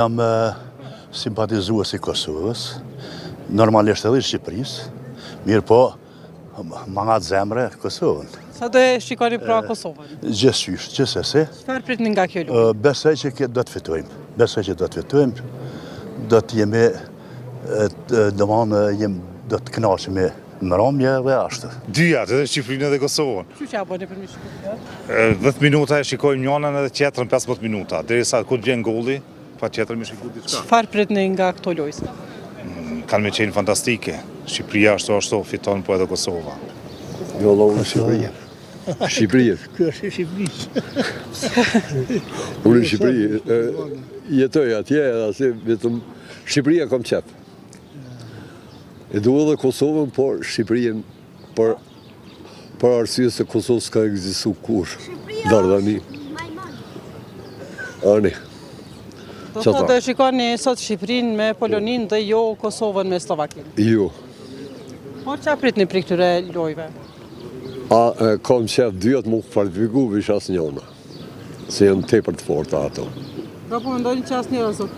Jam simpatizues i Kosovës, normalisht edhe i Shqipërisë, mirë po, ma zemre Kosovën. Sa do e shikoni pra Kosovën? Gjithësisht, gjithsesi. Çfarë pritni nga kjo lojë? Besoj që do të fitojmë. Do të jemi, do të kënaqemi në Romje dhe ashtë. Dyjat, edhe Shqipërinë edhe Kosovën. Që a bëni për Shqipërinë? 10 minuta e shikojmë njënën edhe tjetrën 15 minuta, derisa kur vjen golli, pa tjetër me shikuar diçka. Çfarë pritni nga këto lojë? Kanë me qenë fantastike. Shqipëria ashtu fiton, po edhe Kosova. Jo, unë Shqipëria. Shqipëria. Kjo është Shqipërisë. Unë në Shqipëri jetoj atje, asi vetëm Shqipëria kam qef. E dua edhe Kosovën, por Shqipërinë për arsye se Kosovë s'ka ekzistuar kur. Dardani. Ani. Do të shikoni sot Shqipërinë me Poloninë dhe jo Kosovën me Slovakinë. Jo. Por çfarë pritni për këtyre lojëve? Kam qef dyat mu kvalifikuar vish asnjëna. Se janë tepër të forta ato. Pra po mendojnë që asnjëra sot?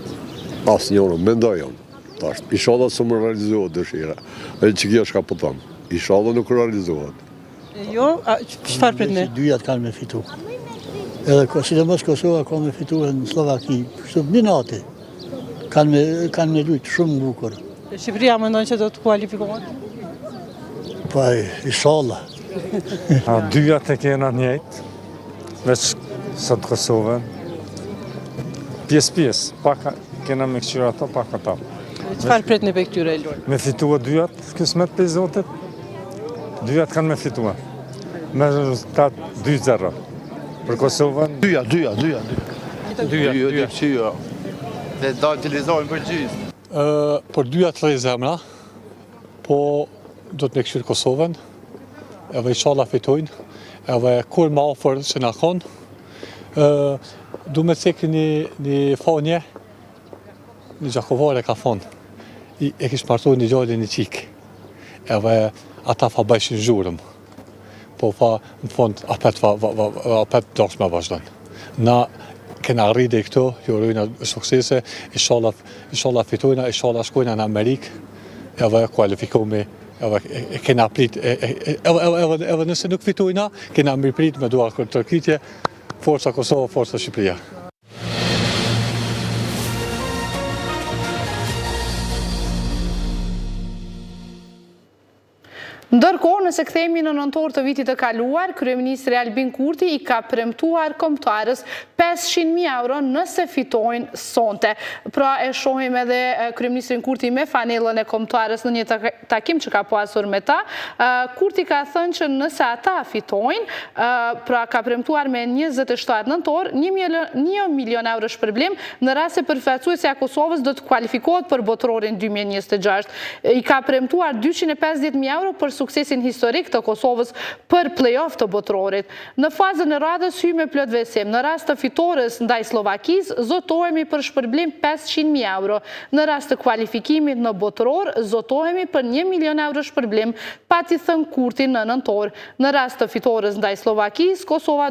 Asnjëna, mendoj jam. Tash, inshallah se më realizohet dëshira. Edhe që kjo shka po thëmë. Inshallah nuk realizohet. Jo, çfarë pritni? Dyjat kanë me fitu. Edhe sidomos Kosova ka me fitu në Slovaki. Kështu minati. Kanë me lujtë shumë bukur. Shqipëria mendon që do të kualifikohet? Pa, inshallah. Dyjat e kena njëjtë, veç sot Kosovën. Pjesë, pak kena me këqyra ato, pak ato. Çfarë pritni për këtyre lojëve? Me fitua dyjat, kismet për Zotit, dyjat kanë me fitua. Me rezultat 2-0. Për Kosovën... Dyja. Dyja. Dhe do të utilizohen për gjysmë. Për dyja të zemra, po do të me këshirë Kosovën, edhe inshallah fitojnë, edhe kur ma ofër që nga konë, du me cekë një fonje, një gjakovare ka fonë, e kishë martu një gjallë një qikë, edhe ata fa bëjshin zhurëm, po fa në fond apet dosh me vazhdojnë. Na kena rride i këto, jo rrujna suksese, inshallah fitojna, inshallah shkojna në Amerikë, edhe kualifikomi, edhe kena prit, edhe nëse nuk fitojna, kena mirë prit me duar tërkritje, forca Kosova, forca Shqipëria. Ndërkohë, nëse kthehemi në nëntor të vitit të kaluar, kryeministri Albin Kurti i ka premtuar kombëtarës 500.000 euro nëse fitojnë sonte. Pra e shohim edhe kryeministrin Kurti me fanelën e kombëtarës në një takim që ka pasur me ta. Kurti ka thënë që nëse ata fitojnë, pra ka premtuar me 27 nëntor, 1 milion euro shpërblim në rast se përfaqësuesja e Kosovës do të kualifikohet për botërorin 2026. I ka premtuar 250.000 euro për suksesin historik të Kosovës për play-off të botërorit. Në fazën e radhës hyj me plot besim. Në rast të fitores ndaj Slovakisë, zotohemi për shpërblim 500.000 euro. Në rast të kualifikimit në botëror, zotohemi për 1 milion euro shpërblim, pati thënë Kurti në nëntor. Në rast të fitores ndaj Slovakisë, Kosova